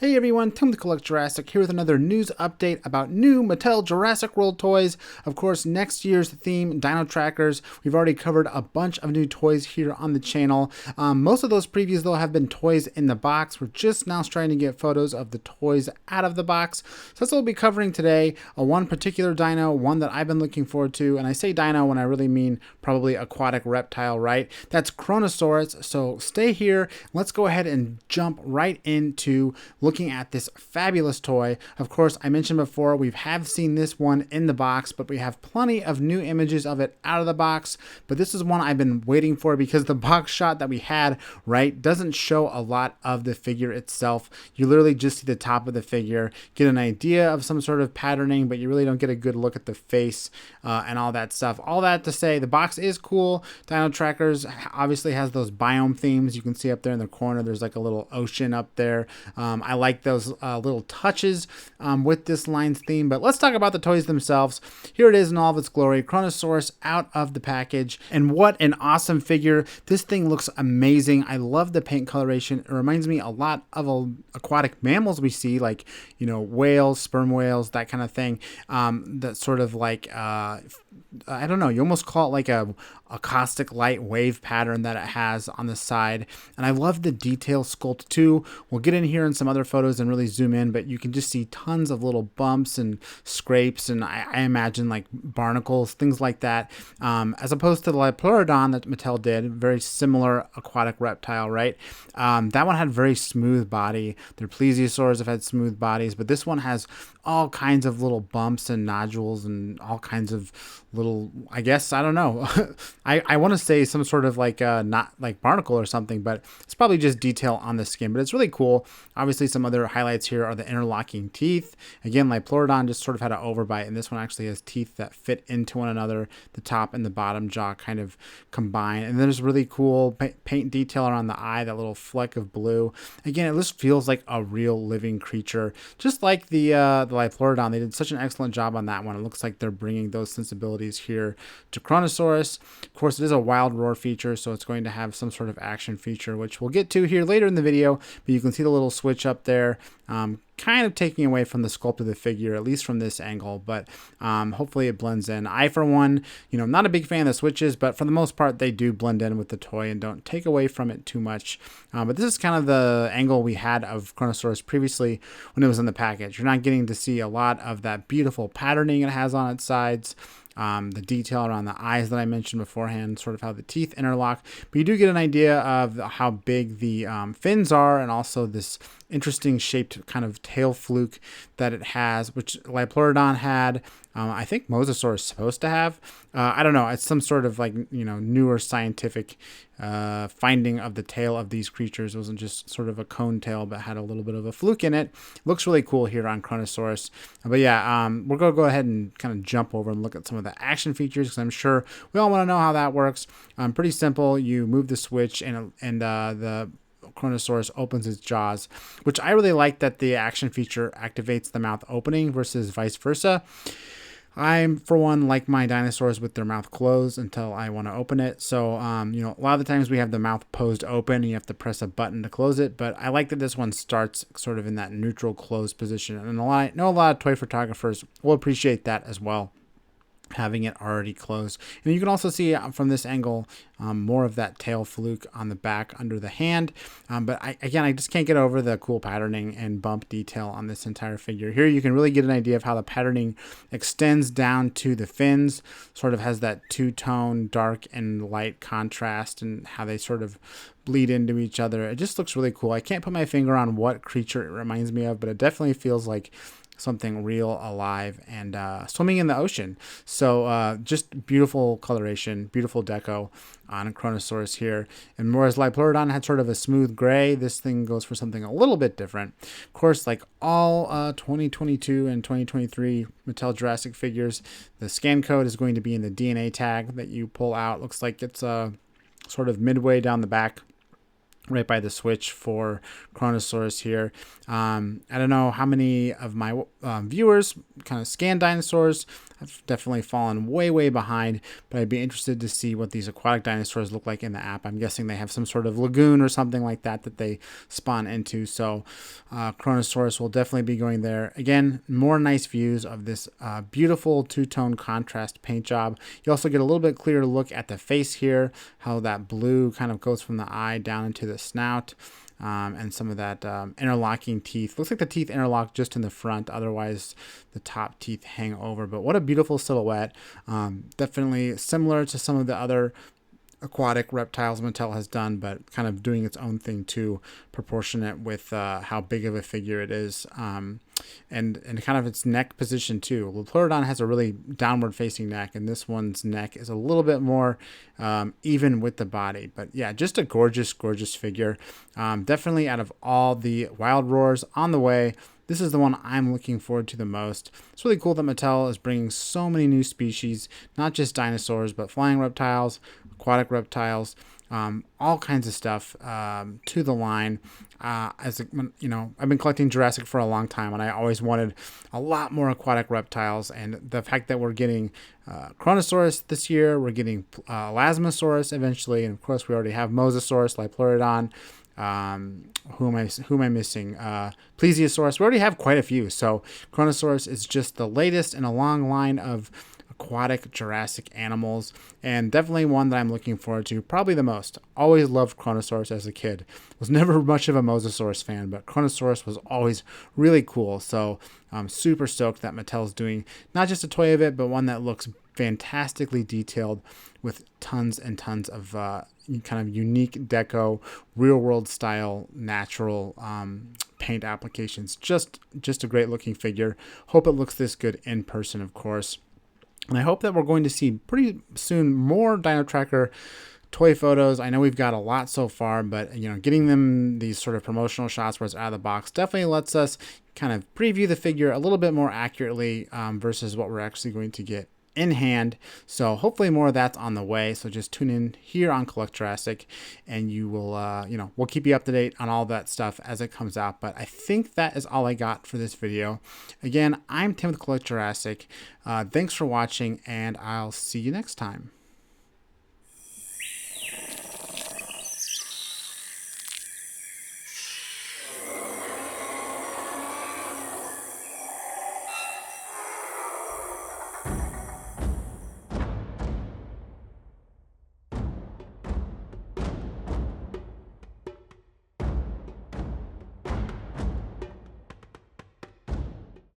Hey everyone, Tim the Collect Jurassic here with another news update about new Mattel Jurassic World toys. Of course, next year's theme, Dino Trackers. We've already covered a bunch of new toys here on the channel. Most of those previews, though, have been toys in the box. We're just now starting to get photos of the toys out of the box. So that's what we'll be covering today. One particular dino, one that I've been looking forward to. And I say dino when I really mean probably aquatic reptile, right? That's Kronosaurus. So stay here. Let's go ahead and jump right into looking at this fabulous toy. Of course, I mentioned before, we have seen this one in the box, but we have plenty of new images of it out of the box. But this is one I've been waiting for because the box shot that we had, right, doesn't show a lot of the figure itself. You literally just see the top of the figure, get an idea of some sort of patterning, but you really don't get a good look at the face and all that stuff. All that to say, the box is cool. Dino Trackers obviously has those biome themes. You can see up there in the corner, there's like a little ocean up there. I like those little touches with this line's theme, but let's talk about the toys themselves. Here it is in all of its glory, Kronosaurus out of the package, and what an awesome figure. This thing looks amazing. I love the paint coloration. It reminds me a lot of aquatic mammals we see, like, you know, whales, sperm whales, that kind of thing. That sort of like, I don't know, you almost call it like a caustic light wave pattern that it has on the side. And I love the detail sculpt too. We'll get in here in some other photos and really zoom in, but you can just see tons of little bumps and scrapes, and I imagine like barnacles, things like that, as opposed to the Dipleurodon that Mattel did. Very similar aquatic reptile, right? That one had very smooth body. Their plesiosaurs have had smooth bodies, but this one has all kinds of little bumps and nodules and all kinds of little, I guess, I don't know. I want to say some sort of like not like barnacle or something, but it's probably just detail on the skin, but it's really cool. Obviously, some other highlights here are the interlocking teeth. Again, like Dipleurodon just sort of had an overbite, and this one actually has teeth that fit into one another. The top and the bottom jaw kind of combine, and there's really cool paint detail around the eye, that little fleck of blue. Again, it just feels like a real living creature, just like the Dipleurodon. They did such an excellent job on that one. It looks like they're bringing those sensibilities here to Kronosaurus. Of course, it is a wild roar feature, so it's going to have some sort of action feature, which we'll get to here later in the video, but you can see the little switch up there, kind of taking away from the sculpt of the figure, at least from this angle, but hopefully it blends in. I, for one, I'm not a big fan of the switches, but for the most part, they do blend in with the toy and don't take away from it too much. But this is kind of the angle we had of Kronosaurus previously when it was in the package. You're not getting to see a lot of that beautiful patterning it has on its sides. The detail around the eyes that I mentioned beforehand, sort of how the teeth interlock, but you do get an idea of how big the fins are, and also this interesting shaped kind of tail fluke that it has, which Dipleurodon had. I think Mosasaur is supposed to have. I don't know. It's some sort of like, newer scientific finding of the tail of these creatures. It wasn't just sort of a cone tail, but had a little bit of a fluke in it. Looks really cool here on Kronosaurus. But yeah, we're going to go ahead and kind of jump over and look at some of the action features, because I'm sure we all want to know how that works. Pretty simple. You move the switch, and the Kronosaurus opens its jaws, which I really like that the action feature activates the mouth opening versus vice versa. I'm, for one, like my dinosaurs with their mouth closed until I want to open it. So, a lot of the times we have the mouth posed open and you have to press a button to close it. But I like that this one starts sort of in that neutral closed position. And I know a lot of toy photographers will appreciate that as well, having it already closed. And you can also see from this angle more of that tail fluke on the back under the hand. But I just can't get over the cool patterning and bump detail on this entire figure. Here you can really get an idea of how the patterning extends down to the fins, sort of has that two-tone dark and light contrast, and how they sort of bleed into each other. It just looks really cool. I can't put my finger on what creature it reminds me of, but it definitely feels like something real, alive, and swimming in the ocean. So just beautiful coloration, beautiful deco on a Kronosaurus here. And whereas Dipleurodon had sort of a smooth gray, this thing goes for something a little bit different. Of course, like all 2022 and 2023 Mattel Jurassic figures, the scan code is going to be in the DNA tag that you pull out. Looks like it's sort of midway down the back right by the switch for Kronosaurus here. I don't know how many of my viewers kind of scan dinosaurs. I've definitely fallen way behind, but I'd be interested to see what these aquatic dinosaurs look like in the app. I'm guessing they have some sort of lagoon or something like that that they spawn into. So Kronosaurus will definitely be going there. Again, more nice views of this beautiful two-tone contrast paint job. You also get a little bit clearer look at the face here, how that blue kind of goes from the eye down into the snout. And some of that interlocking teeth. Looks like the teeth interlock just in the front. Otherwise, the top teeth hang over. But what a beautiful silhouette. Definitely similar to some of the other aquatic reptiles Mattel has done, but kind of doing its own thing too, proportionate with how big of a figure it is, and kind of its neck position too. Pleurodon has a really downward facing neck, and this one's neck is a little bit more even with the body. But yeah, just a gorgeous figure. Definitely out of all the wild roars on the way, this is the one I'm looking forward to the most. It's really cool that Mattel is bringing so many new species, not just dinosaurs, but flying reptiles, aquatic reptiles, all kinds of stuff to the line. As you know, I've been collecting Jurassic for a long time, and I always wanted a lot more aquatic reptiles. And the fact that we're getting Kronosaurus this year, we're getting Elasmosaurus eventually, and of course we already have Mosasaurus, Pleurodon. Who am I missing? Plesiosaurus. We already have quite a few. So Kronosaurus is just the latest in a long line of aquatic Jurassic animals, and definitely one that I'm looking forward to probably the most. Always loved Kronosaurus as a kid. Was never much of a Mosasaurus fan, but Kronosaurus was always really cool. So I'm super stoked that Mattel's doing not just a toy of it, but one that looks fantastically detailed with tons and tons of kind of unique deco, real world style, natural paint applications. Just a great looking figure. Hope it looks this good in person, of course. And I hope that we're going to see pretty soon more Dino Tracker toy photos. I know we've got a lot so far, but you know, getting them these sort of promotional shots where it's out of the box definitely lets us kind of preview the figure a little bit more accurately versus what we're actually going to get in hand. So hopefully more of that's on the way. So just tune in here on Collect Jurassic, and you will, we'll keep you up to date on all that stuff as it comes out. But I think that is all I got for this video. Again, I'm Tim with Collect Jurassic. Thanks for watching, and I'll see you next time.